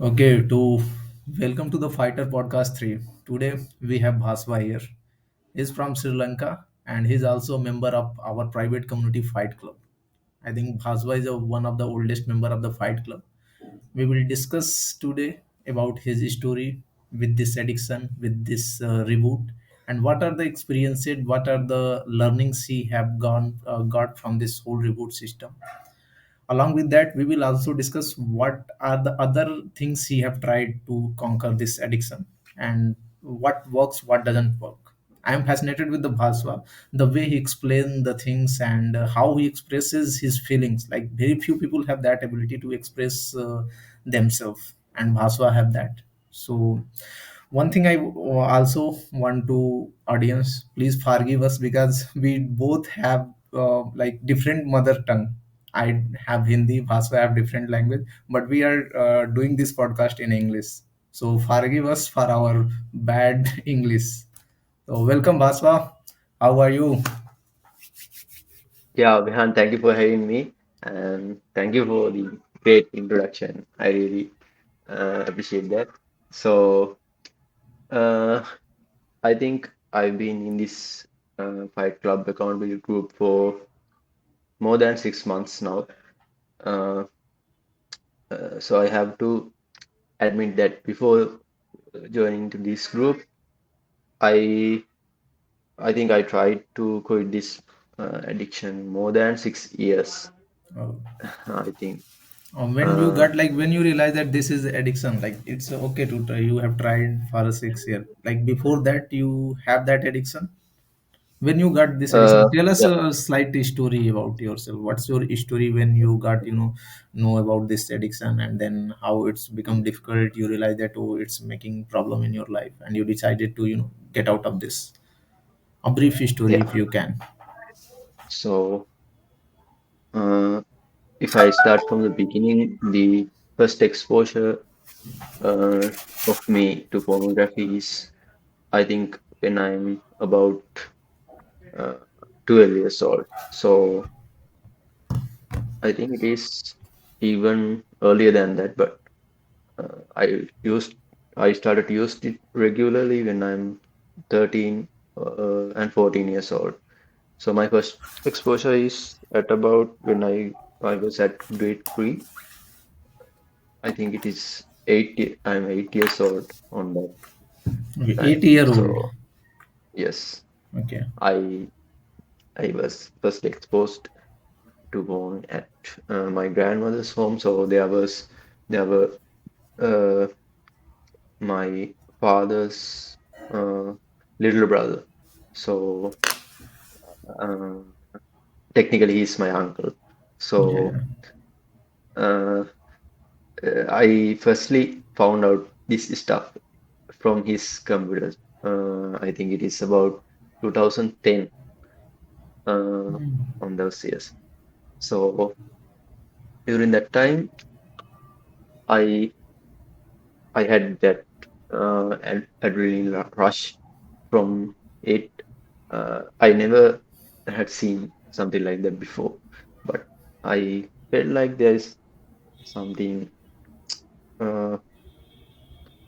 Okay, to welcome to the Fighter Podcast 3. Today we have Baswa here. He's from Sri Lanka and he's also a member of our private community fight club. I think Baswa is one of the oldest member of the fight club. We will discuss today about his story with this addiction, with this reboot, and what are the experiences, what are the learnings he have got from this whole reboot system. Along with that, we will also discuss what are the other things he have tried to conquer this addiction and what works, what doesn't work. I am fascinated with the Bhaswa, the way he explains the things and how he expresses his feelings. Like very few people have that ability to express themselves, and Bhaswa have that. So one thing I also want to audience, please forgive us because we both have like different mother tongue. I have Hindi, Bhaswa have different language, but we are doing this podcast in English. So forgive us for our bad English. So welcome, Bhaswa. How are you? Yeah, Vihan, thank you for having me and thank you for the great introduction. I really appreciate that. So, uh, I think I've been in this Fight Club accountability group for more than 6 months now. Uh, so I have to admit that before joining to this group, I I think I tried to quit this addiction more than 6 years. Oh. I think. When you Uh, got like when you realize that this is addiction, like it's okay to try, you have tried for a 6 year. Like before that, you have that addiction. When you got this addiction, uh, tell us yeah, a slight story about yourself. What's your story when you got know about this addiction, and then how it's become difficult? You realize that oh, it's making problem in your life, and you decided to get out of this. A brief story yeah. if you can. So, uh, if I start from the beginning, the first exposure uh, of me to pornography is, I think, when I'm about uh, 12 years old. So, I think it is even earlier than that, but I I started to use it regularly when I'm 13 and 14 years old. So my first exposure is at about when I was at grade three. I think it is I'm 8 years old on that Okay, time. 8 year old. So yes, Okay. I I was first exposed to porn at my grandmother's home. So there were uh, my father's uh, little brother. So uh, technically he's my uncle. So Yeah. uh, I firstly found out this stuff from his computers. I think it is about 2010 on those years. So during that time, I I had that adrenaline rush from it. I never had seen something like that before, but I felt like there's something uh,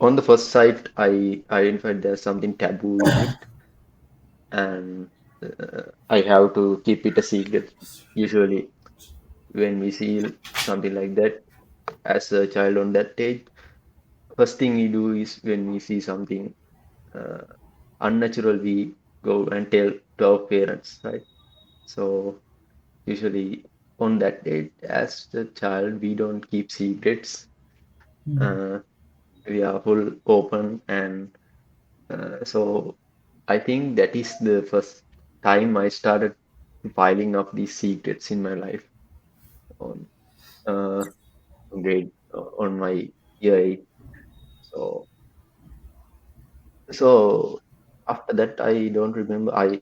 on the first sight. I identified there's something taboo in it, and I have to keep it a secret. Usually, when we see something like that as a child on that age, first thing we do is when we see something uh, unnatural, we go and tell to our parents, right? So usually on that age, as a child, we don't keep secrets. Uh, we are full open, and so I think that is the first time I started piling up these secrets in my life on uh, grade on my year eight. So so after that, I don't remember. I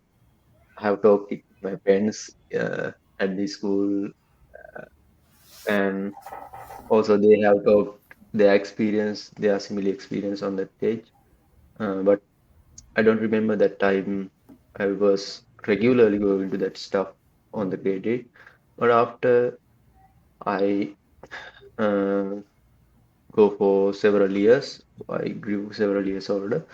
have talked with my friends at the school, and also they have talked their experience, their similar experience on that stage. But I don't remember that time I was regularly going to that stuff on the grade eight. But after I uh, go for several years. I grew several years older,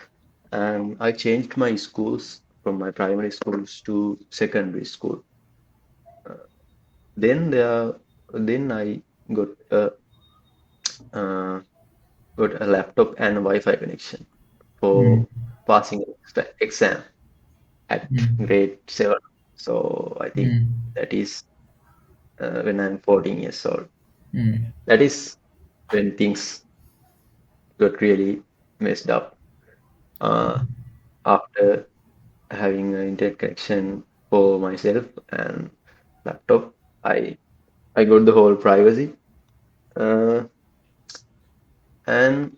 and I changed my schools from my primary schools to secondary school. Uh, then there, then I got a uh, got a laptop and a Wi-Fi connection Mm. for passing exam at Mm. grade 7. So I think Mm. that is when I'm 14 years old. Mm. That is when things got really messed up. Uh, After having an internet connection for myself and laptop, I I got the whole privacy. Uh, and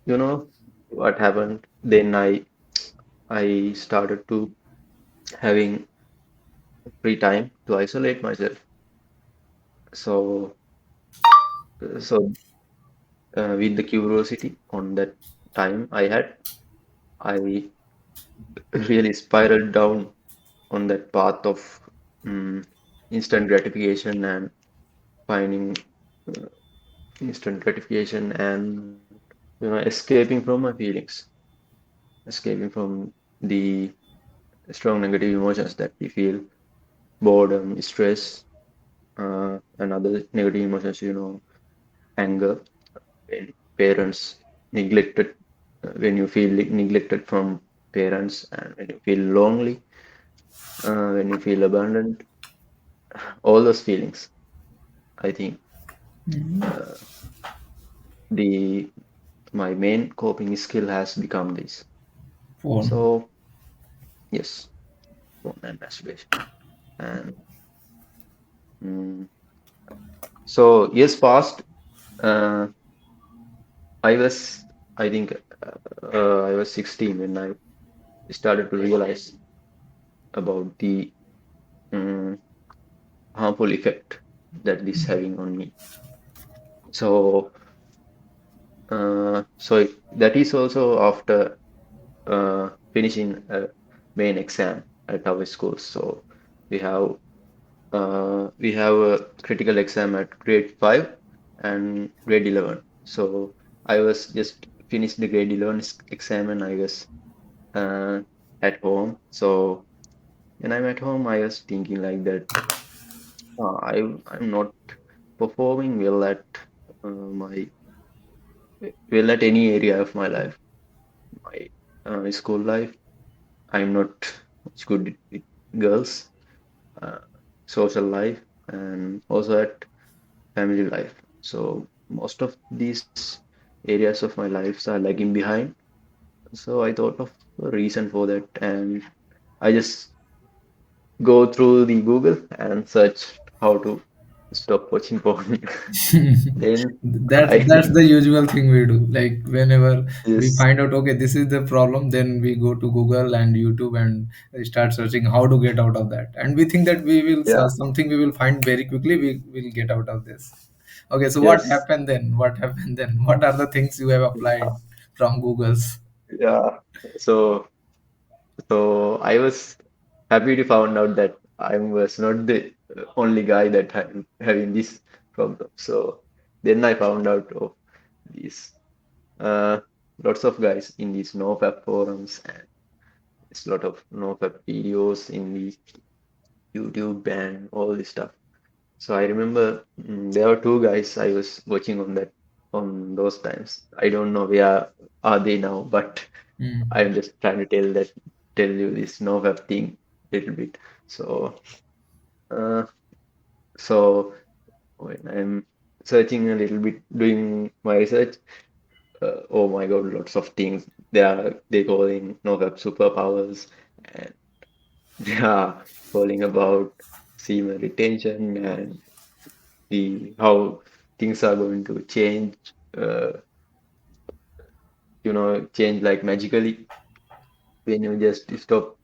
you know what happened? Then I started to having free time to isolate myself. So so with the curiosity on that time I had, I really spiraled down on that path of mm, instant gratification and finding uh, instant gratification and escaping from my feelings, escaping from the strong negative emotions that we feel, boredom, stress, and other negative emotions, anger when parents neglected, when you feel neglected from parents, and when you feel lonely, when you feel abandoned, all those feelings. I think uh, the my main coping skill has become this. Phone. So yes, porn and masturbation. And mm, so years passed. Uh, I was, I think, I was 16 when I started to realize about the mm, harmful effect that this having on me. So, that is also after finishing a main exam at our school. So we have we have a critical exam at grade 5 and grade 11. So I was just finished the grade 11 exam and I was uh, at home. So when I'm at home, I was thinking like that. I'm not performing my well at any area of my life. My school life, I'm not much good with girls, uh, social life, and also at family life. So most of these areas of my lives are lagging behind. So I thought of a reason for that, and I just go through the Google and search how to stop watching porn. Then That's I the usual thing we do. Like whenever we yes, find out, okay, this is the problem, then we go to Google and YouTube and start searching how to get out of that. And we think that we will yeah, something we will find very quickly. We will get out of this. Okay, so what yes, happened then? What happened then? What are the things you have applied from Google's? yeah. So so I was happy to found out that I was not the only guy that had having this problem. So then I found out of these uh, lots of guys in these NoFap forums and there's a lot of NoFap videos in the YouTube and all this stuff. So I remember there were two guys I was watching on those times. I don't know where are they now, but Mm. I'm just trying to tell you this NoFap thing a little bit. So uh, so when I'm searching a little bit, doing my research, oh my God, lots of things. They calling NoFap superpowers, and they are calling about semen retention and the how things are going to change. Uh, change like magically when you just stop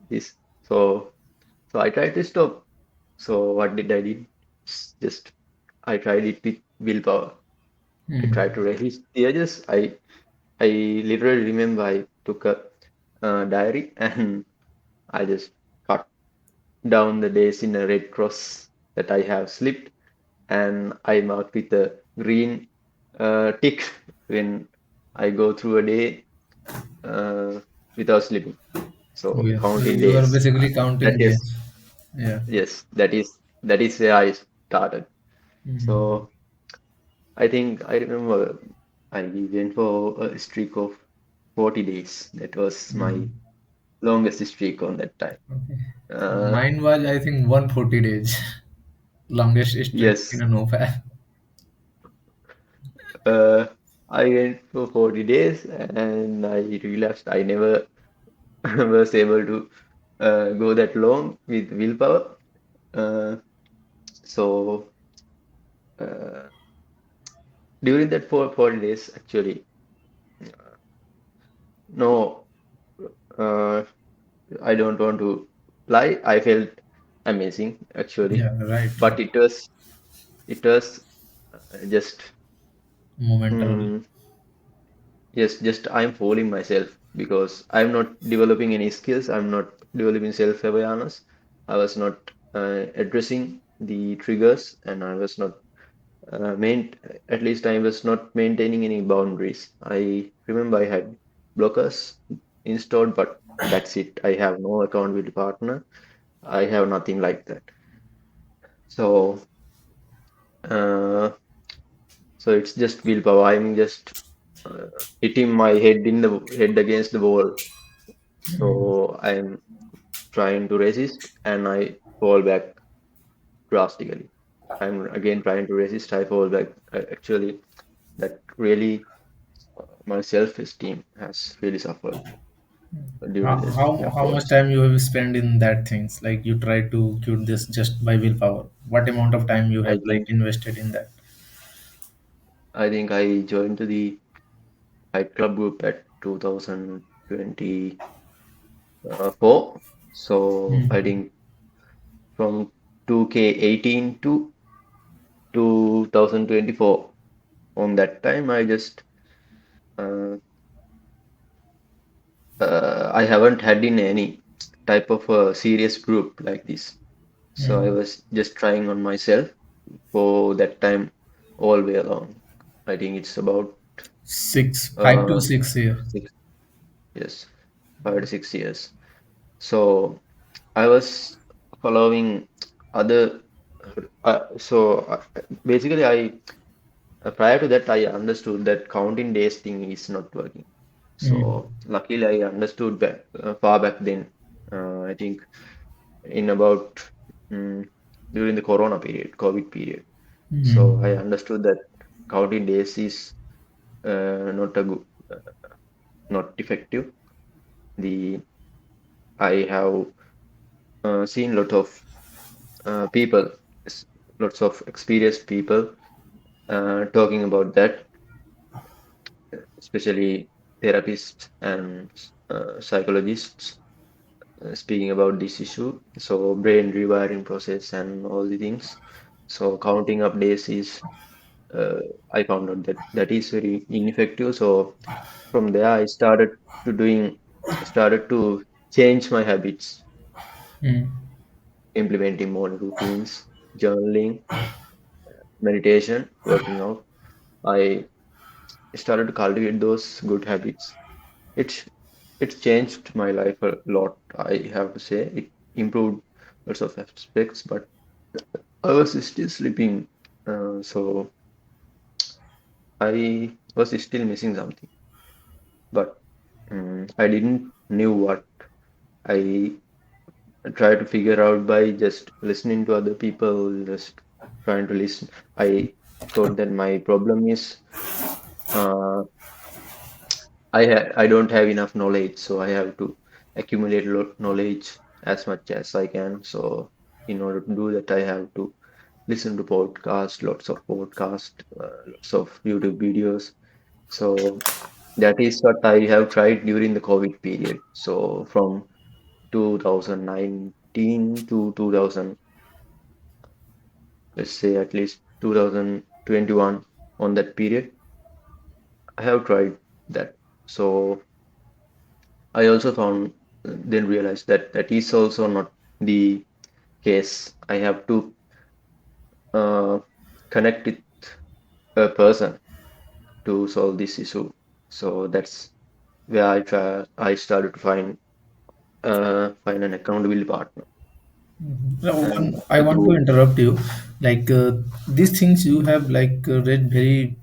this. So so I tried to stop. So what did I did? Just I tried it with willpower. I Mm. tried to resist the urges. I literally remember I took a diary and I just cut down the days in a red cross that I have slipped and I marked with a green. tick when I go through a day uh, without sleeping. So Yes, so counting you are days. basically That counting is days. Yeah. yes, that is where I started. Mhm. So I think I remember I went for a streak of 40 days. That was my Mm. longest streak on that time. Okay. Uh, Mine was, I think, 140 days. Longest streak in yes, a notepad. uh, I went for 40 days and I realized I never was able to go that long with willpower. Uh, so uh, during that 40 days, actually, no, uh, I don't want to lie. I felt amazing actually, Yeah, right, right. but it was just Momentarily. mm, yes, just I'm fooling myself because I'm not developing any skills. I'm not developing self-awareness. I was not addressing the triggers, and I was not main. At least I was not maintaining any boundaries. I remember I had blockers installed, but that's it. I have no accountability partner. I have nothing like that. So, uh, so it's just willpower. I'm just uh, hitting my head against the wall. So I'm trying to resist, and I fall back drastically. I'm again trying to resist. I fall back. Actually, that really my self-esteem has really suffered How, during this how that how much process. time you have spent in that things? Like you try to cure this just by willpower. What amount of time you I have like think invested in that? I think I joined to the Fight Club group at 2024. So I Mm. think from 2K18 to 2024. On that time, uh, I haven't had in any type of a serious group like this. So I Mm. was just trying on myself for that time all way along. I think it's about 5 to uh, 6 year. 6 yes, 5 to 6 years. So I was following other. Basically, I prior to that I understood that counting days thing is not working. Mm. So luckily I understood back far back then. I think in about mm, during the Corona period, COVID period. So I Mm. understood that counting days is not a good, not effective. The I have seen lot of people, s- lots of experienced people talking about that, especially therapists and psychologists speaking about this issue. So brain rewiring process and all the things. So counting up days is uh, I found out that that is very ineffective. So from there I started to change my habits, Mm. implementing morning routines, journaling, meditation, working out. I started to cultivate those good habits. It's it's changed my life a lot, I have to say. It improved lots of aspects, but I was still sleeping, so I was still missing something. But I didn't knew what. I tried to figure out by just listening to other people, just trying to listen. I thought that my problem is uh, I don't have enough knowledge, so I have to accumulate knowledge as much as I can. So in order to do that, I have to listen to podcasts, lots of YouTube videos. So that is what I have tried during the COVID period. So from 2019 to 2000, let's say at least 2021, on that period, I have tried that. So I also found then realized that that is also not the case. I have to uh, connect with a person. to solve this issue. So that's where I started to find an accountability partner So and I a want to group. interrupt you. Like these things you have like read very,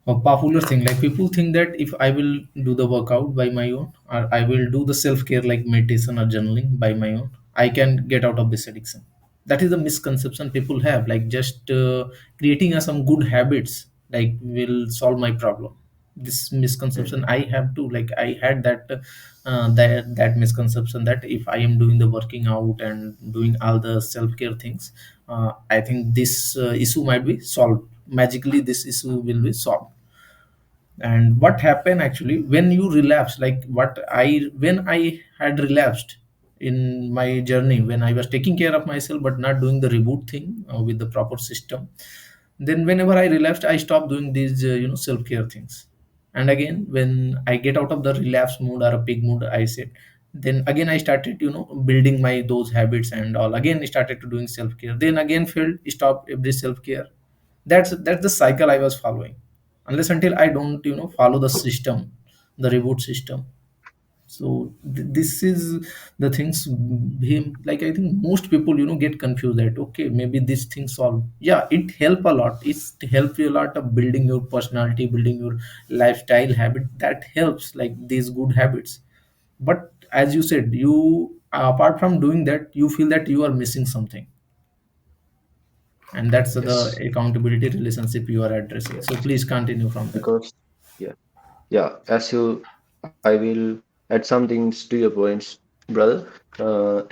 a popular thing. Like people think that if I will do the workout by my own, or I will do the self-care like meditation or journaling by my own, I can get out of this addiction. That is the misconception people have. Like just creating some good habits like will solve my problem. This misconception Mhm. I have too. Like I had that misconception that if I am doing the working out and doing all the self-care things, I think this issue might be solved magically. This issue will be solved. And what happened actually when you relapse, like what I when I had relapsed in my journey, when I was taking care of myself but not doing the reboot thing with the proper system, then whenever I relapsed I stopped doing these self-care things. And again when I get out of the relapse mood or a big mood, I said, then again I started building my those habits and all, again I started to doing self-care, then again failed, stop every self-care. That's the cycle I was following, unless until I don't follow the system, the reboot system. So this is the things. Him, like I think most people get confused that okay, maybe this thing solve. Yeah, it help a lot. It's help you a lot of building your personality, building your lifestyle habit. That helps, like these good habits. But as you said, you apart from doing that, you feel that you are missing something, and that's the Yes, accountability relationship you are addressing. So yes. please continue from there. Because yeah, yeah. As you, I will add some things to your points, brother. Uh,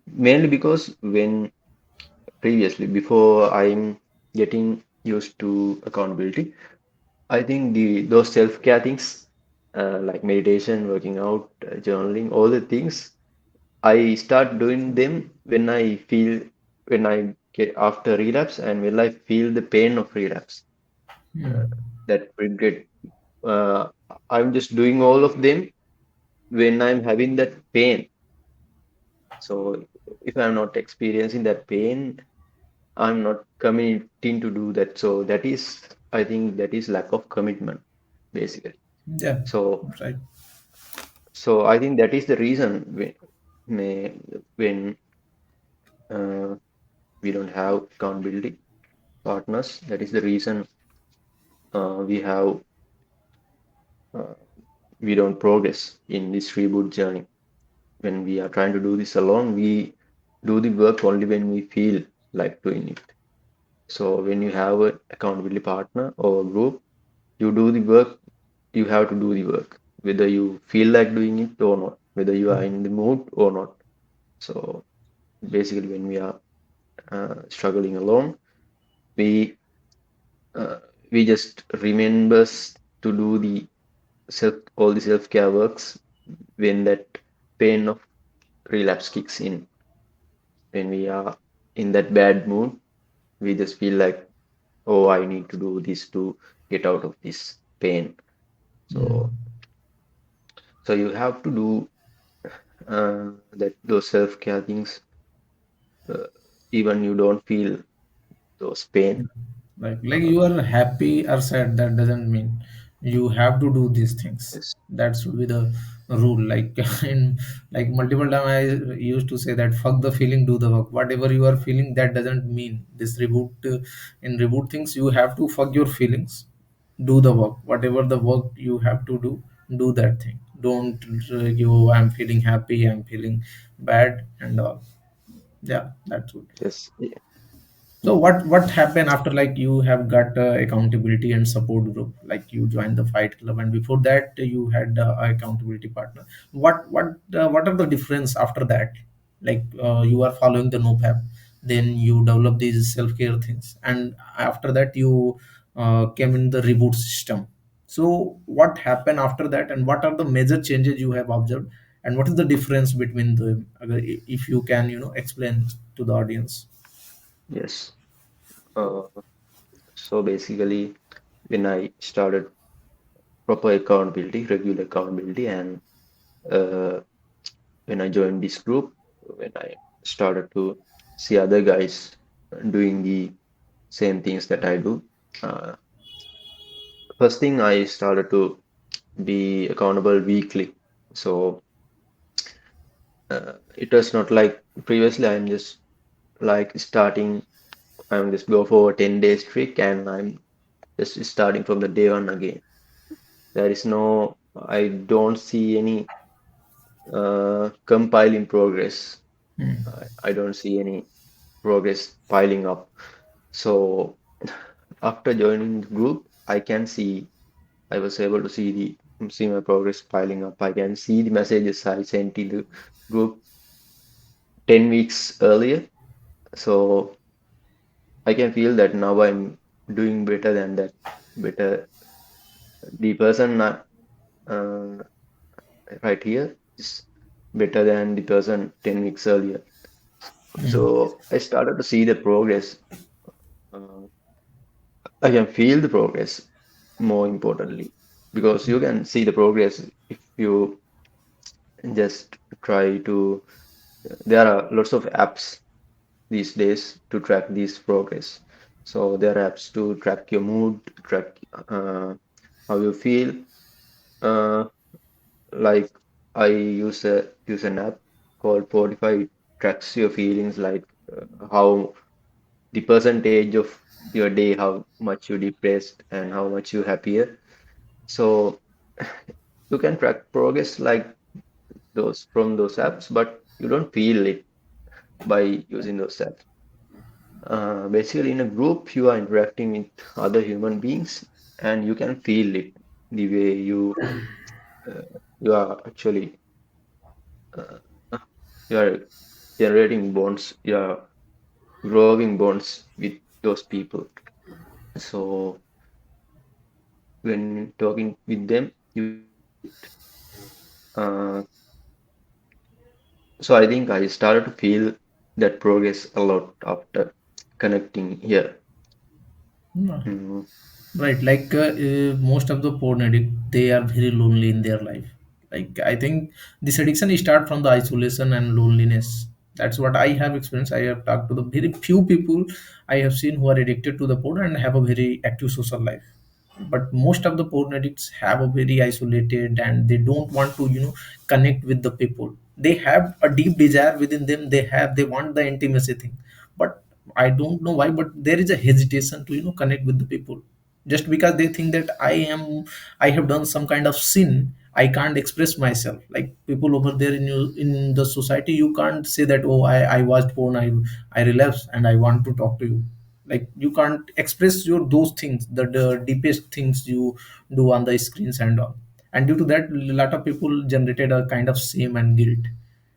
Mainly because when previously, before I'm getting used to accountability, I think the those self-care things, like meditation, working out, journaling, all the things, I start doing them when I get after relapse and when I feel the pain of relapse. Uh, Hmm. that regret. Uh, I'm just doing all of them when I'm having that pain. So if I'm not experiencing that pain, I'm not committing to do that. So that is, I think that is lack of commitment, basically. Yeah, So, right. so I think that is the reason when uh, we don't have accountability partners. That is the reason uh, we don't progress in this reboot journey. When we are trying to do this alone, we do the work only when we feel like doing it. So when you have an accountability partner or a group, you do the work, you have to do the work, whether you feel like doing it or not, whether you are in the mood or not. So basically, when we are struggling alone, we uh, we just remembers to do the all the self-care works when that pain of relapse kicks in. When we are in that bad mood, we just feel like, oh, I need to do this to get out of this pain. So, Hmm. so you have to do that those self-care things, uh, even you don't feel those pain. Like Uh, you are happy or sad, that doesn't mean you have to do these things. yes, That should be the rule. Like in like multiple time I used to say that fuck the feeling, do the work. Whatever you are feeling, that doesn't mean this reboot. In reboot things, you have to fuck your feelings, do the work. Whatever the work you have to do that thing. Don't you? I'm feeling happy. I'm feeling bad and all. Yeah, that's good. yes, yeah, So what happened after like you have got accountability and support group, like you joined the fight club, and before that you had accountability partner. What are the difference after that? Like you are following the NoPap, then you develop these self care things, and after that you came in the reboot system. So what happened after that, and what are the major changes you have observed, and what is the difference between them? If you can explain to the audience. yes. Uh, so basically, when I started proper accountability, regular accountability, and uh, when I joined this group, when I started to see other guys doing the same things that I do. first thing I started to be accountable weekly. So it was not like previously I'm just like starting, I'm just go for a 10 days streak and I'm just starting from the day one again. There is no, I don't see any compiling progress. I don't see any progress piling up. So after joining the group, I can see I was able to see my progress piling up. I can see the messages I sent in the group 10 weeks earlier. So I can feel that now I'm doing better than that. Better. The person uh, right here is better than the person 10 weeks earlier. So I started to see the progress. Uh, I can feel the progress more importantly because you can see the progress if you just try to. There are lots of apps these days to track this progress. So there are apps to track your mood, track how you feel. Uh, like I use an app called Spotify. It tracks your feelings, like how the percentage of your day, how much you depressed and how much you happier. So you can track progress like those from those apps, but you don't feel it by using those apps. Basically, in a group, you are interacting with other human beings, and you can feel it the way uh, you are actually uh, you are generating bonds, you are growing bonds with those people. So when talking with them, you feel it. Uh, so I think I started to feel that progress a lot after connecting here. No. Mm, Right, like most of the porn addict, they are very lonely in their life. Like I think this addiction start from the isolation and loneliness. That's what I have experienced. I have talked to the very few people I have seen who are addicted to the porn and have a very active social life. But most of the porn addicts have a very isolated and they don't want to, connect with the people. They have a deep desire within them. They want the intimacy thing, but I don't know why, but there is a hesitation to connect with the people, just because they think that I have done some kind of sin. I can't express myself like people over there in the society. You can't say that, oh, I watched porn, I relapsed and I want to talk to you. Like you can't express your those things, the deepest things you do on the screens and all. And due to that, a lot of people generated a kind of shame and guilt.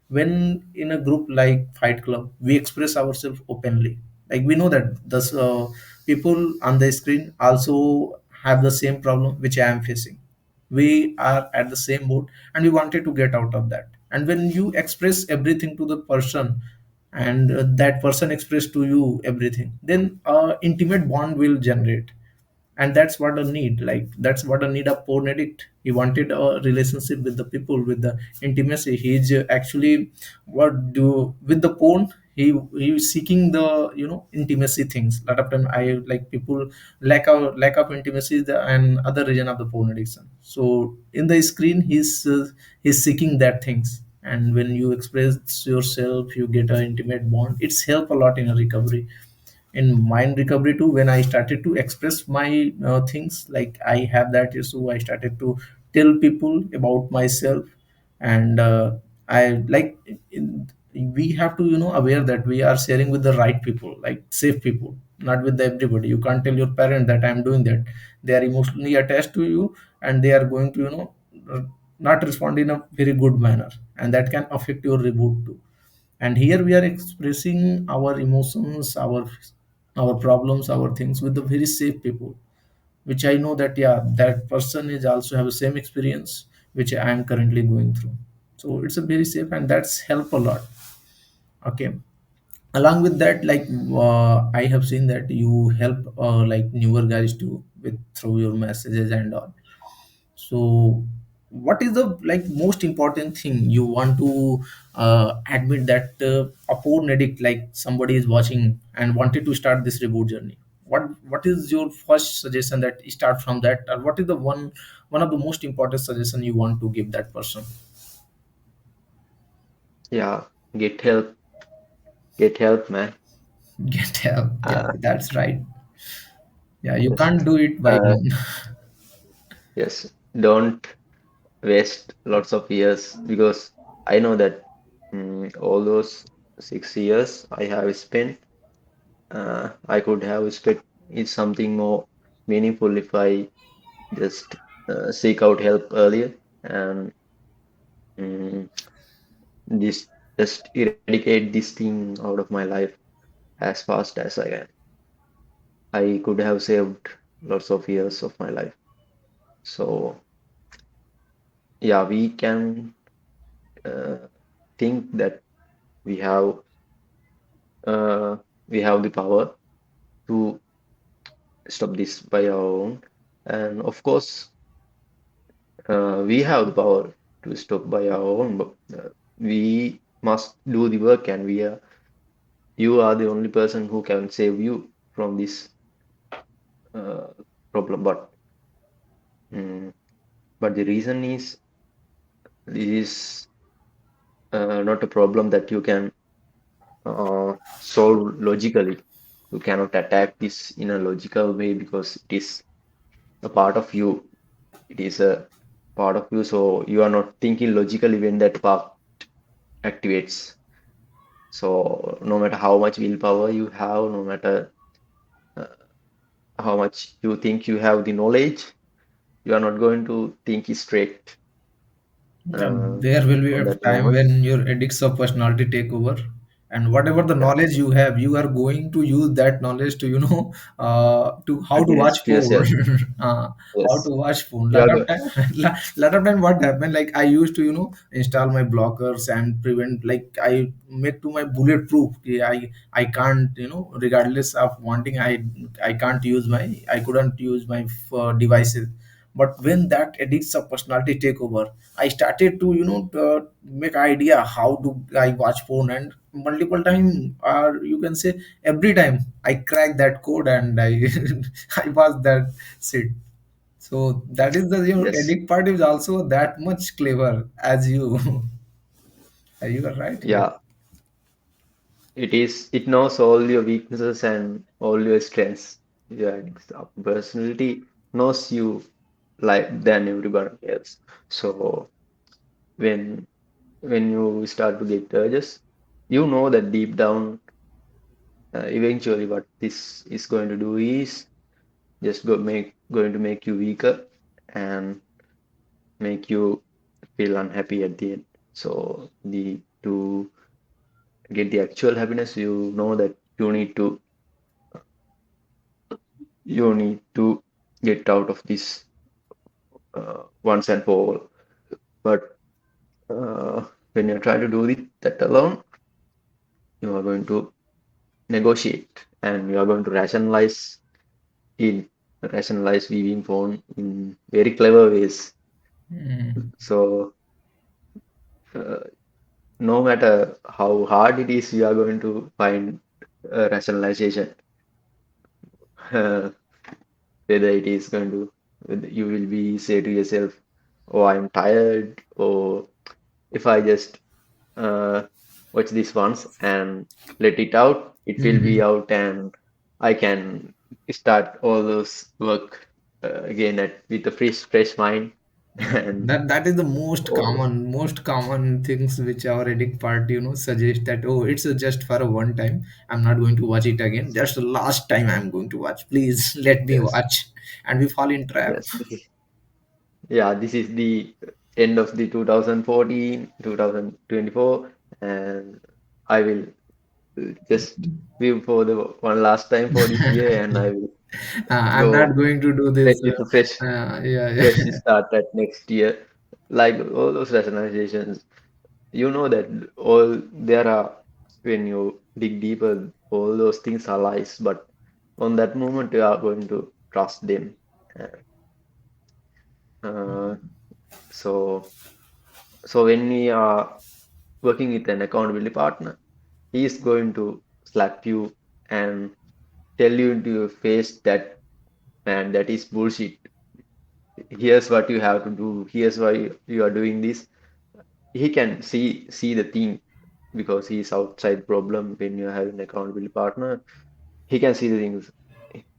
When in a group like Fight Club, we express ourselves openly. Like we know that the people on the screen also have the same problem which I am facing. We are at the same boat and we wanted to get out of that. And when you express everything to the person, and that person express to you everything, then a intimate bond will generate. And that's what a need, like that's what a need of porn addict. He wanted a relationship with the people, with the intimacy. He's actually what do with the porn. He is seeking the intimacy things. A lot of time I like people lack of intimacy is the and other reason of the porn addiction. So in the screen he's seeking that things. And when you express yourself, you get an intimate bond. It's help a lot in a recovery. In mind recovery too, when I started to express my things, like I have that issue, I started to tell people about myself. And I like we have to aware that we are sharing with the right people, like safe people, not with everybody. You can't tell your parent that I'm doing that. They are emotionally attached to you, and they are going to uh, not respond in a very good manner, and that can affect your reboot too. And here we are expressing our emotions, our problems, our things with the very safe people, which I know that yeah, that person is also have the same experience which I am currently going through. So it's a very safe, and that's help a lot. Okay. Along with that, like I have seen that you help like newer guys too with through your messages and all. So what is the like most important thing you want to admit that a porn addict, like somebody is watching and wanted to start this reboot journey? what is your first suggestion that start from that, or what is the one of the most important suggestion you want to give that person? Yeah, get help, get help, man. Get help. Yeah, Uh, that's right. Yeah, you yes, can't do it by uh, own. yes. Don't waste lots of years because I know that all those 6 years I have spent, I could have spent in something more meaningful if I just seek out help earlier and mm, this just eradicate this thing out of my life as fast as I can. I could have saved lots of years of my life. So yeah, we can uh, think that we have uh, we have the power to stop this by our own, and of course, we have the power to stop by our own, but we must do the work, and you are the only person who can save you from this uh, problem. Mm, but the reason is this is not a problem that you can solve logically. You cannot attack this in a logical way because it is a part of you. It is a part of you, so you are not thinking logically when that part activates. So no matter how much willpower you have, no matter uh, how much you think you have the knowledge, you are not going to think straight Yeah, there will be on a that time moment. when your addicts of personality take over, and whatever the Yeah, knowledge you have, you are going to use that knowledge to to how to watch against phone, yourself. uh, how Yes, to watch phone. you Lot are of going. time, lot of time, what happened? Like I used to install my blockers and prevent. Like I make to my bulletproof. I can't regardless of wanting, I can't use my I couldn't use my devices. But when that addicts of personality take over, I started to make idea how do I watch phone, and multiple time, or you can say every time, I crack that code and I I pass that sit. So that is the Yes, addict part is also that much clever as you. You are right here. yeah. It is. It knows all your weaknesses and all your strengths. Yeah, personality knows you like than everyone else. So when when you start to get urges, you know that deep down, eventually what this is going to do is just going to make you weaker and make you feel unhappy at the end. So the to get the actual happiness, you know that you need to get out of this once and for all. But when you try to do that alone, you are going to negotiate and you are going to in rationalize viewing phone in very clever ways. Mm. So uh, no matter how hard it is, you are going to find rationalization. Uh, whether it is going to whether you will be say to yourself, "Oh, I'm tired," or if I just uh, watch this once and let it out, it will be Mhm. out and I can start all those work again with a fresh mind and That is the most all those. common things which our addict part suggest, that oh, it's just for a one time, I'm not going to watch it again, just the last time I'm going to watch, please let me Yes, watch. And we fall in trap. yes. This is the end of the 2014, 2024, and I will just view for the one last time for this year, and I will I'm not go going to do this. with a Yeah, fresh yeah. start at next year. Like all those rationalizations, you know that all there are when you dig deeper, all those things are lies, but on that moment you are going to trust them. Uh, so so when we are working with an accountability partner, he is going to slap you and tell you to face that, man, that is bullshit. Here's what you have to do. Here's why you are doing this. He can see the thing because he's outside problem when you have an accountability partner. He can see the things,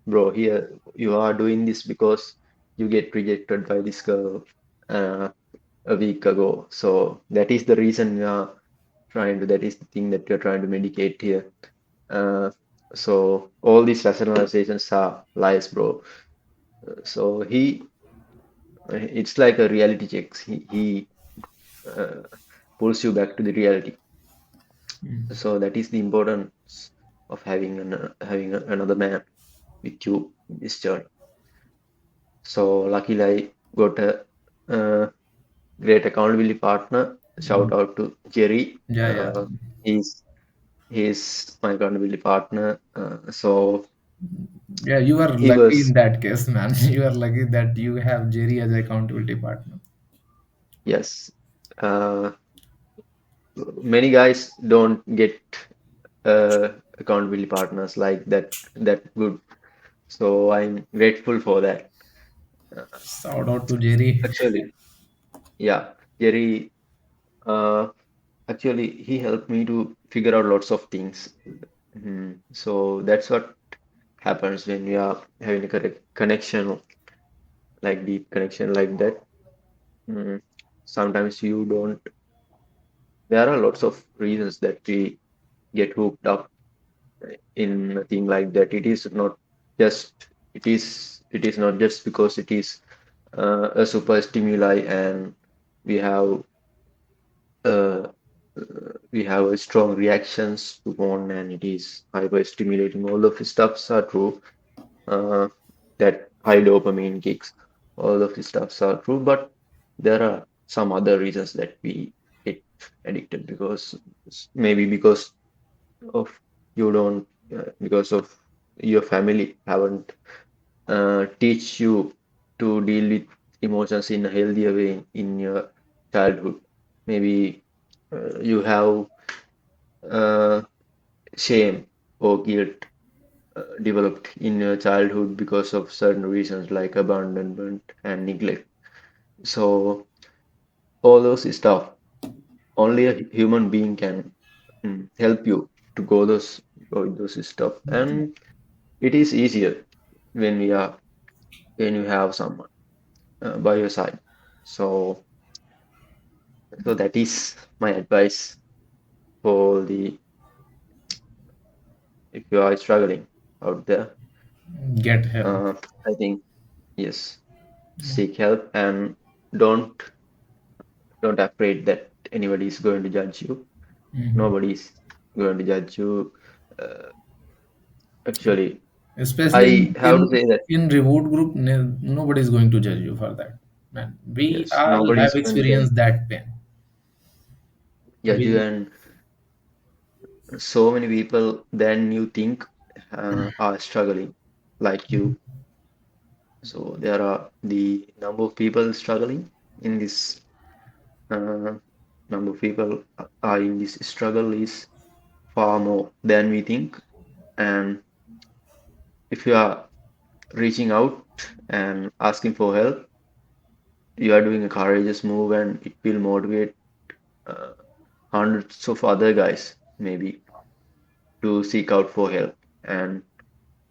bro. Here you are doing this because you get rejected by this girl a week ago. So that is the reason you are trying to. That is the thing that you're trying to medicate here. Uh, so all these rationalizations are lies, bro. So it's like a reality check. He uh, pulls you back to the reality. So that is the importance of another man with you in this journey. So luckily I got a great accountability partner. Shout out to Jerry. Yeah, yeah. He's he's my accountability partner. So Yeah, you are he lucky in was, that case, man. You are lucky that you have Jerry as accountability partner. yes. Uh, Many guys don't get accountability partners like that good. So I'm grateful for that. Uh, Shout out to Jerry. Actually, yeah, Jerry. Uh, Actually, he helped me to figure out lots of things. So that's what happens when we are having a correct connection, like deep connection like that. Mm, Sometimes you don't. There are lots of reasons that we get hooked up in a thing like that. Just. It is not just because it is a super stimuli and we have uh, we have a strong reactions to one and it is hyper stimulating. All of the stuffs are true. Uh, that high dopamine kicks, all of the stuffs are true, but there are some other reasons that we get addicted because maybe because of you don't because of your family haven't teach you to deal with emotions in a healthier way in your childhood. Maybe you have uh, shame or guilt developed in your childhood because of certain reasons like abandonment and neglect. So all those stuff, only a human being can help you to go with those stuff, and it is easier when we are when you have someone by your side. So that is my advice for the if you are struggling out there. Get help. Uh, I think yes, seek help and don't don't afraid that anybody is going to judge you. Mhm. Nobody is going to judge you. Uh, Actually, Especially I have to in say that in reboot group, nobody is going to judge you for that, man. We yes, all nobody have is going to experienced that pain. judge you, We and so many people than you think are struggling like you. So there are the number of people struggling in this uh, number of people are in this struggle is far more than we think. And if you are reaching out and asking for help, you are doing a courageous move and it will motivate uh, hundreds of other guys maybe to seek out for help. And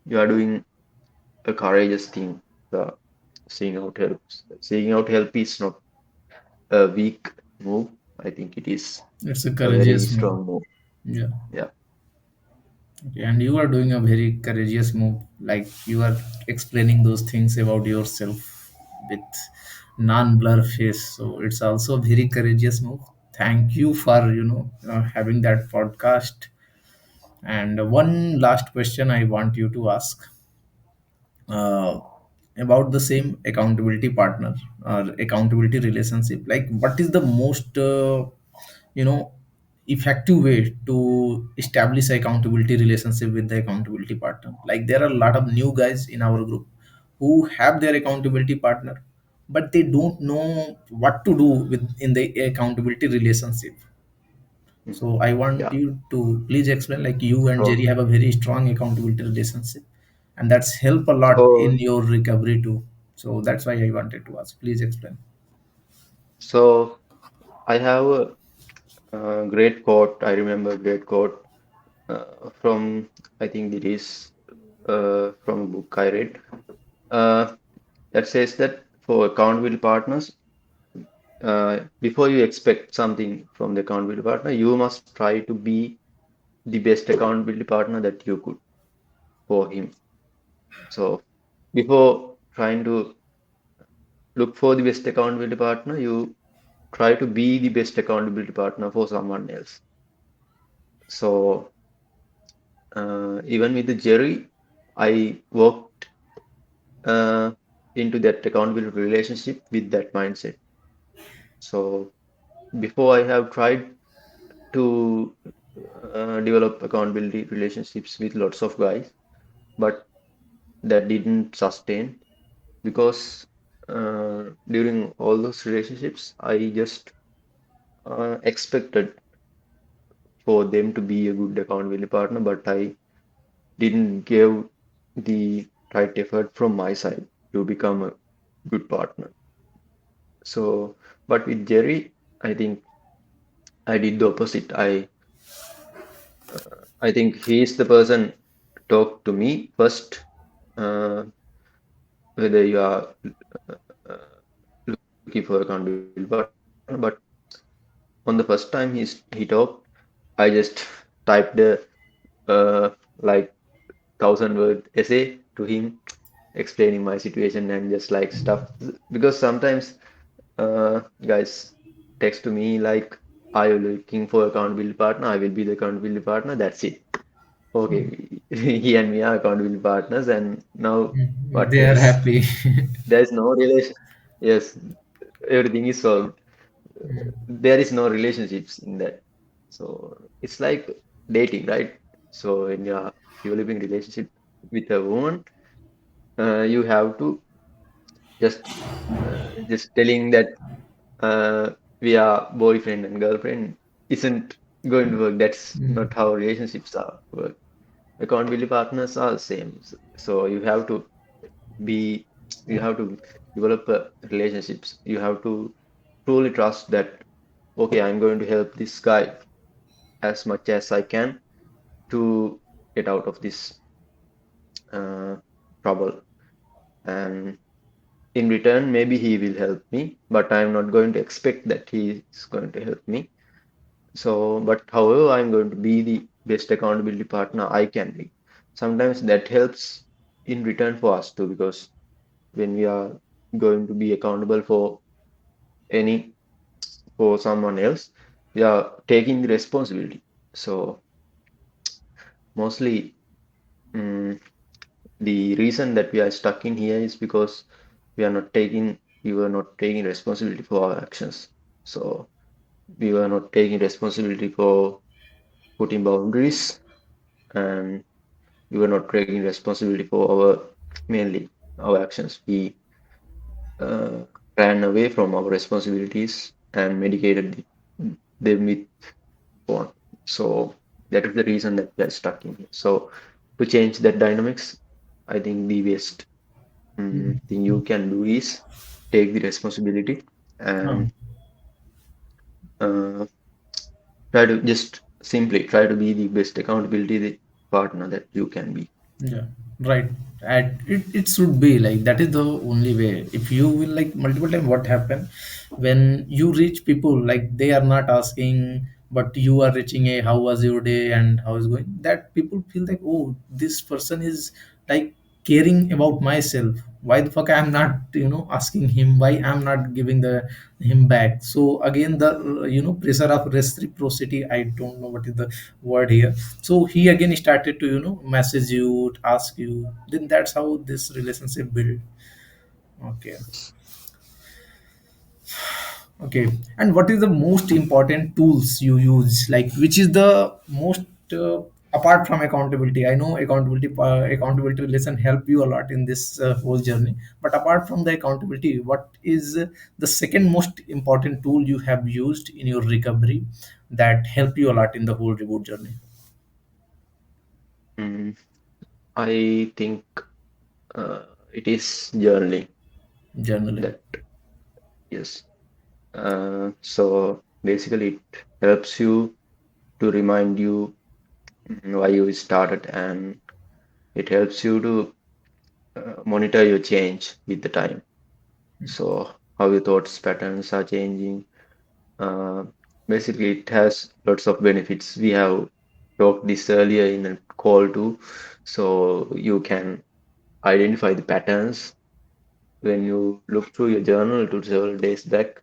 you are doing a courageous thing. The seeking out help. Seeking out help is not a weak move. I think it is It's a a very courageous move. strong move. Yeah. Yeah. Okay, and you are doing a very courageous move. Like you are explaining those things about yourself with non-blur face. So it's also a very courageous move. Thank you for having that podcast. And one last question I want you to ask uh, about the same accountability partner or accountability relationship. Like, what is the most you know effective way to establish accountability relationship with the accountability partner? Like, there are a lot of new guys in our group who have their accountability partner, but they don't know what to do with in the accountability relationship. Mhm. So I want Yeah. you to please explain, like, you and So Jerry have a very strong accountability relationship. and that's help a lot So, in your recovery too. So that's why I wanted to ask. Please explain. so I have a great quote. I remember a great quote from, I think it is from a book I read, uh, that says that for accountability partners, before you expect something from the accountability partner, you must try to be the best accountability partner that you could for him. So before trying to look for the best accountability partner, you try to be the best accountability partner for someone else. So even with the Jerry, I walked uh, into that accountability relationship with that mindset. So before I have tried to develop accountability relationships with lots of guys, but that didn't sustain because during all those relationships, I just expected for them to be a good accountability partner, but I didn't give the right effort from my side to become a good partner. So, but with Jerry, I think I did the opposite. I think he is the person talk to me first, uh, whether you are looking for accountability partner. But on the first time he talked, I just typed a like 1,000 word essay to him explaining my situation and just like stuff because sometimes guys text to me like, are you looking for accountability partner? I will be the accountability partner. That's it. Okay, he and me are accountability partners, and now what They are else? happy. There is no relation. Yes, everything is solved. There is no relationships in that. So it's like dating, right? So when you are developing relationship with a woman, you have to just telling that we are boyfriend and girlfriend isn't going to work. That's Mm, not how relationships are work. Accountability partners are the same. So you have to be, you have to develop relationships. You have to truly trust that, okay, I'm going to help this guy as much as I can to get out of this uh, trouble. And in return, maybe he will help me, but I'm not going to expect that he is going to help me. So, but however, I'm going to be the best accountability partner I can be. Sometimes that helps in return for us too, because when we are going to be accountable for any for someone else, we are taking the responsibility. So mostly, mm, the reason that we are stuck in here is because we were not taking responsibility for our actions. So we were not taking responsibility for putting boundaries, and we were not taking responsibility for our mainly our actions. We uh, ran away from our responsibilities and medicated them with porn. So that is the reason that we are stuck in here. So to change that dynamics, I think the best mm, thing you can do is take the responsibility and mm. uh, try to just simply try to be the best accountability partner that you can be. Yeah, right. And it should be like that is the only way. If you will like multiple time, what happen when you reach people like they are not asking, but you are reaching a how was your day and how is going. That people feel like, oh, this person is like caring about myself. Why the fuck I'm not asking him? Why I'm not giving the him back? So again the pressure of reciprocity. I don't know what is the word here. So he again started to message you, ask you. Then that's how this relationship built. Okay. Okay. And what is the most important tools you use? Like, which is the most apart from accountability? I know accountability relation help you a lot in this whole journey. But apart from the accountability, what is the second most important tool you have used in your recovery that help you a lot in the whole reboot journey? Mm. I think it is journaling. Journaling. That yes. So basically, it helps you to remind you why you started, and it helps you to monitor your change with the time. So how your thoughts patterns are changing. Uh, Basically, it has lots of benefits. We have talked this earlier in a call too, so you can identify the patterns when you look through your journal to several days back.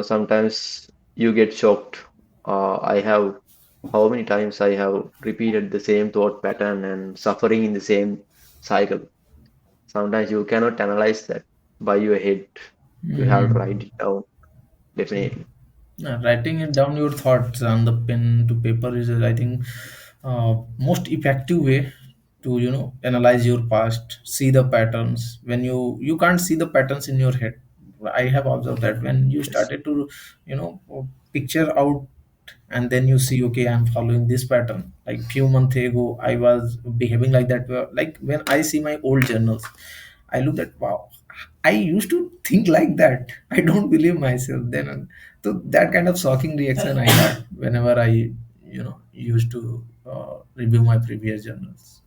Sometimes you get shocked. I have how many times I have repeated the same thought pattern and suffering in the same cycle. Sometimes you cannot analyze that by your head. You have to write Mhm. it down, definitely. Writing it down your thoughts on the pen to paper is, I think, most effective way to analyze your past, see the patterns. When you can't see the patterns in your head, I have observed that when you Yes. started to picture out, and then you see, okay, I'm following this pattern. Like few months ago I was behaving like that. Like when I see my old journals, I look at, wow, I used to think like that. I don't believe myself then. So that kind of shocking reaction I had whenever I used to review my previous journals.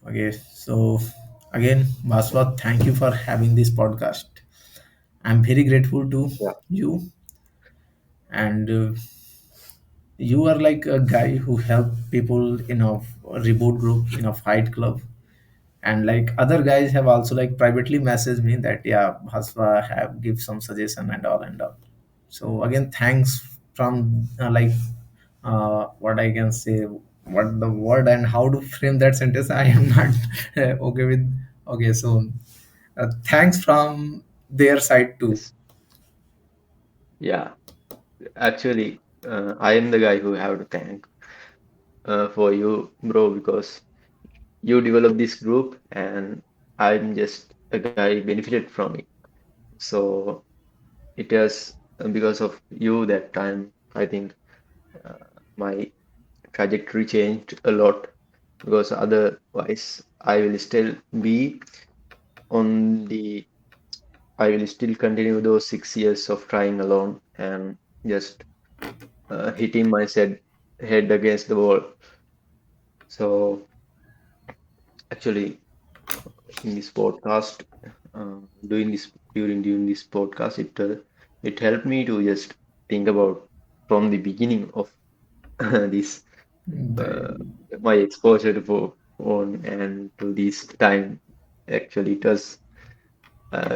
Okay, so again, Baswa, thank you for having this podcast. I'm very grateful to Yeah. you, and you are like a guy who help people in a reboot group, in a fight club, and like other guys have also like privately messaged me that, yeah, Bhaswa have give some suggestion and all and all. So again, thanks from what I can say, what the word and how to frame that sentence, I am not okay with. Okay, so thanks from their side too. Yes. Yeah. Actually, I am the guy who have to thank for you, bro, because you developed this group and I'm just a guy benefited from it. So it was because of you that time, I think my trajectory changed a lot because otherwise I will still be on the I will still continue those 6 years of trying alone and just hitting my head against the wall. So actually, in this podcast, doing this during this podcast, it helped me to just think about from the beginning of this uh, The- my exposure to phone and to this time. Actually, it was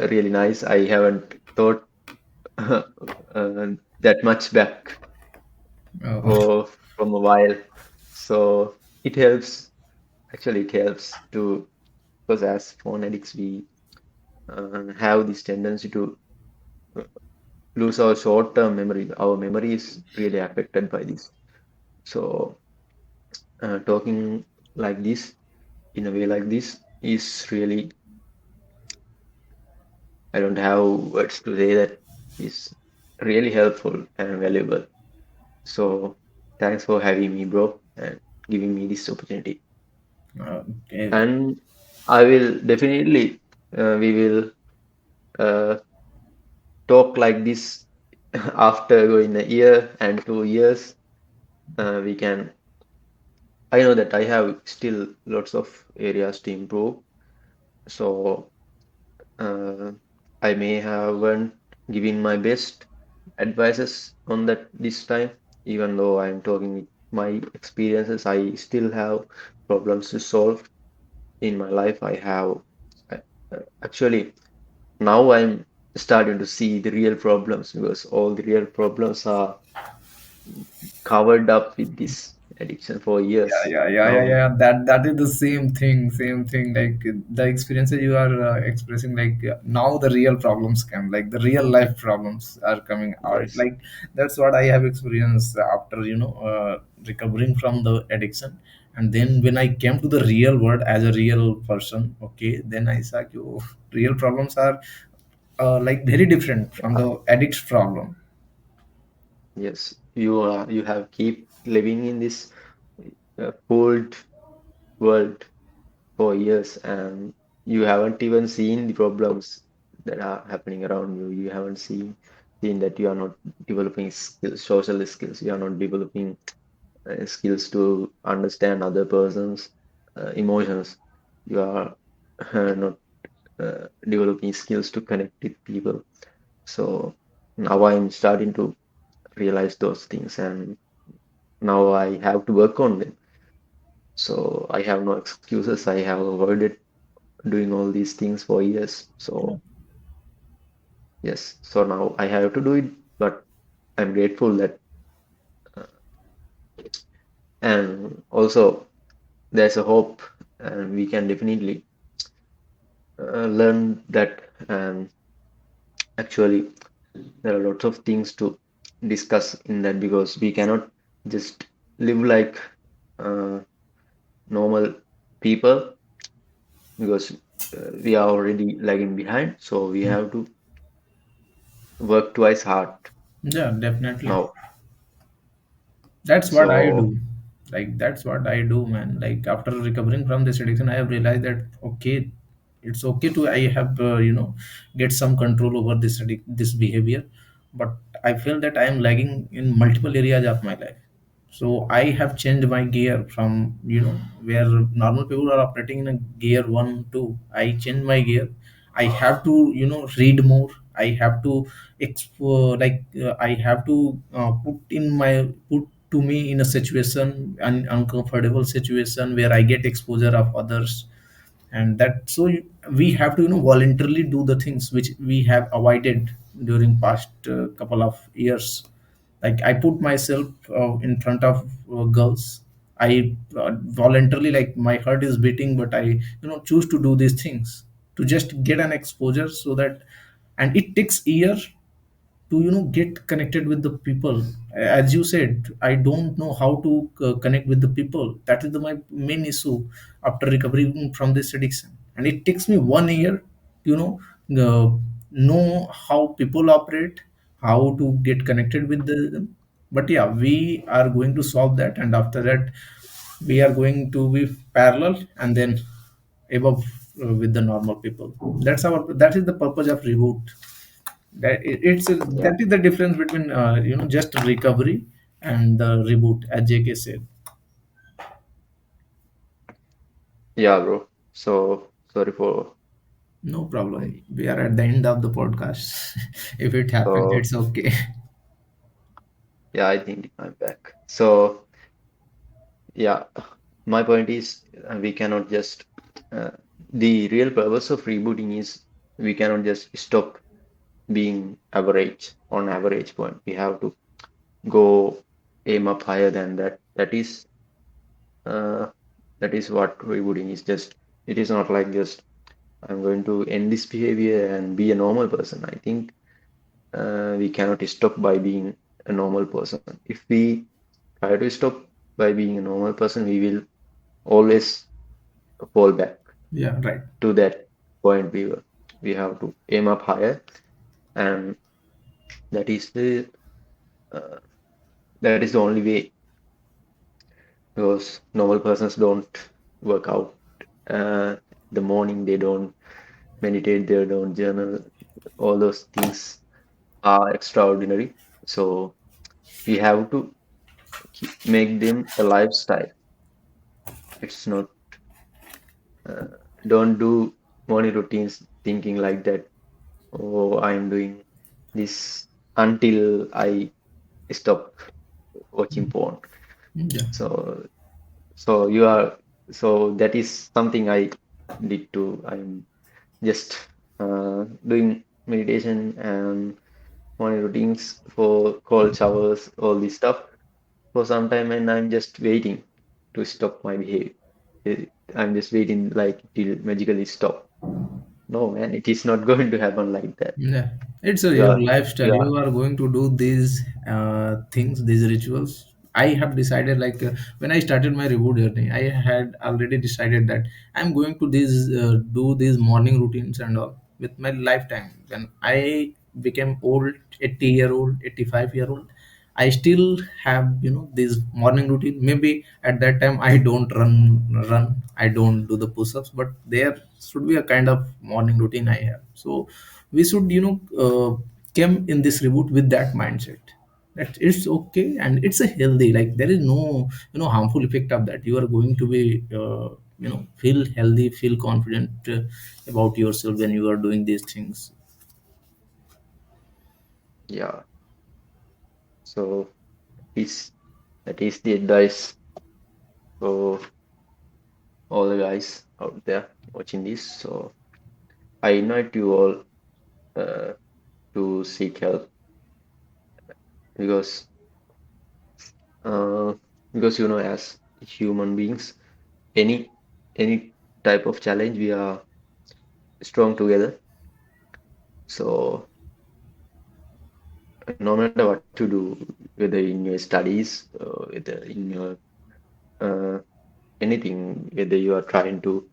really nice. I haven't thought that much back oh, for from a while. So it helps. Actually, it helps to because as phone addicts, we have this tendency to uh, lose our short-term memory. Our memory is really affected by this. So talking like this in a way like this is really I don't have words to say that is really helpful and valuable. So thanks for having me, bro, and giving me this opportunity. okay. And I will definitely we will uh, talk like this after going a year and 2 years. We can. I know that I have still lots of areas to improve. So uh, I may haven't given my best advices on that this time. Even though I'm talking with my experiences, I still have problems to solve in my life. I have uh, actually now I'm starting to see the real problems because all the real problems are covered up with this addiction for Yeah, years. yeah, yeah, yeah, Now, yeah. That is the same thing, same thing. Like the experiences you are expressing, like now the real problems come, like the real life problems are coming out. yes, Like that's what I have experienced after recovering from the addiction, and then when I came to the real world as a real person, okay, then I saw, oh, real problems are like very different from uh, the addict's problem. yes, you have keep living in this. cold world for years, and you haven't even seen the problems that are happening around you. You haven't seen that you are not developing skills, social skills. You are not developing skills to understand other person's emotions. You are not developing skills to connect with people. So now I'm starting to realize those things, and now I have to work on them. So I have no excuses. I have avoided doing all these things for years. Yeah, So yes, so now I have to do it, but I'm grateful that, and also there's a hope, and we can definitely learn that. And actually, there are lots of things to discuss in that, because we cannot just live like uh, normal people, because we are already lagging behind. So we have to work twice hard yeah, definitely. now. That's what I So do. Like that's what I do, man. Like after recovering from this addiction, I have realized that okay, it's okay to I have get some control over this behavior, but I feel that I am lagging in multiple areas of my life. So I have changed my gear from where normal people are operating in a gear one two. I changed my gear. I have to read more. I have to I have to put to me in a situation, an uncomfortable situation where I get exposure of others, and that so we have to voluntarily do the things which we have avoided during past couple of years. Like I put myself in front of girls. I voluntarily, like my heart is beating, but I choose to do these things to just get an exposure, so that, and it takes years to get connected with the people. As you said, I don't know how to connect with the people. That is my main issue after recovering from this addiction, and it takes me 1 year to know how people operate, how to get connected with them. But yeah, we are going to solve that, and after that we are going to be parallel, and then above with the normal people. That is the purpose of reboot. yeah, That is the difference between just recovery and the reboot, as JK said. yeah, bro. So sorry for No problem. my. We are at the end of the podcast. If it happens, So it's okay. yeah, I think I'm back. So yeah, my point is, we cannot just uh, the real purpose of rebooting is, we cannot just stop being average on average point. We have to go aim up higher than that. Uh, that is what rebooting is. Just, it is not like just I'm going to end this behavior and be a normal person. I think we cannot stop by being a normal person. If we try to stop by being a normal person, we will always fall back Yeah, right. to that point we were. We have to aim up higher, and that is uh, the only way, because normal persons don't work out. The morning they don't meditate, they don't journal. All those things are extraordinary. So we have to make them a lifestyle. It's not, uh, don't do morning routines thinking like that. Oh, I'm doing this until I stop watching porn. Yeah. So, so you are, so that is something I did too. I'm just doing meditation and morning routines for cold showers, all this stuff for some time, and I'm just waiting to stop my behavior. Eh, I'm just waiting like till magically stop. No, man, it is not going to happen like that. Yeah, it's You your are, lifestyle. you are, You are going to do these things, these rituals. I have decided, like when I started my reboot journey, I had already decided that I'm going to do these morning routines and all with my lifetime. When I became old, 80-year-old, 85-year-old, I still have, this morning routine. Maybe at that time I don't run, I don't do the push-ups, but there should be a kind of morning routine I have. So we should, come in this reboot with that mindset, that it's okay and it's a healthy, like there is no, harmful effect of that. You are going to be, feel healthy, feel confident about yourself when you are doing these things. Yeah. So is that is the advice for all the guys out there watching this. So I invite you all uh, to seek help because uh, because as human beings, any any type of challenge we are strong together. So no matter what you do, whether in your studies, whether in your uh, anything, whether you are trying to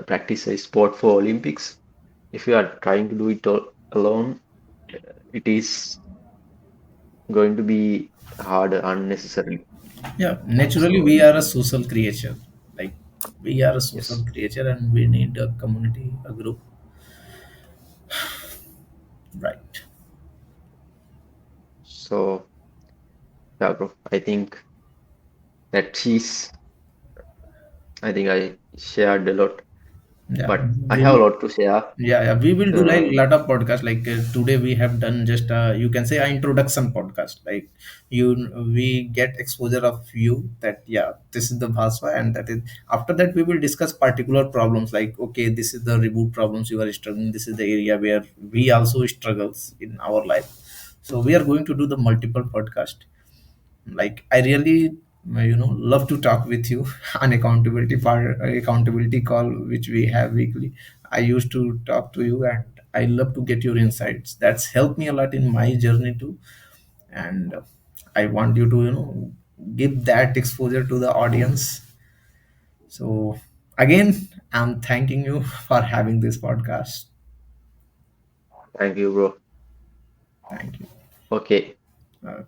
practice a sport for Olympics, if you are trying to do it all alone, it is going to be harder unnecessarily. Yeah, naturally So we are a social creature. Like we are a social yes, creature and we need a community, a group. Right. so yeah, bro. That is, I think I shared a lot, Yeah. but I We have a will, lot to share. yeah, we will do like Uh, lot of podcasts. Like today we have done just you can say a introduction podcast. Like you, we get exposure of you that yeah, this is the Baswa, and that is after that we will discuss particular problems. Like okay, this is the reboot problems you are struggling. This is the area where we also struggles in our life. So we are going to do the multiple podcast. Like I really, love to talk with you on accountability call which we have weekly. I used to talk to you and I love to get your insights. That's helped me a lot in my journey too. And I want you to, give that exposure to the audience. So again, I'm thanking you for having this podcast. Thank you, bro. Thank you. Okay. Uh,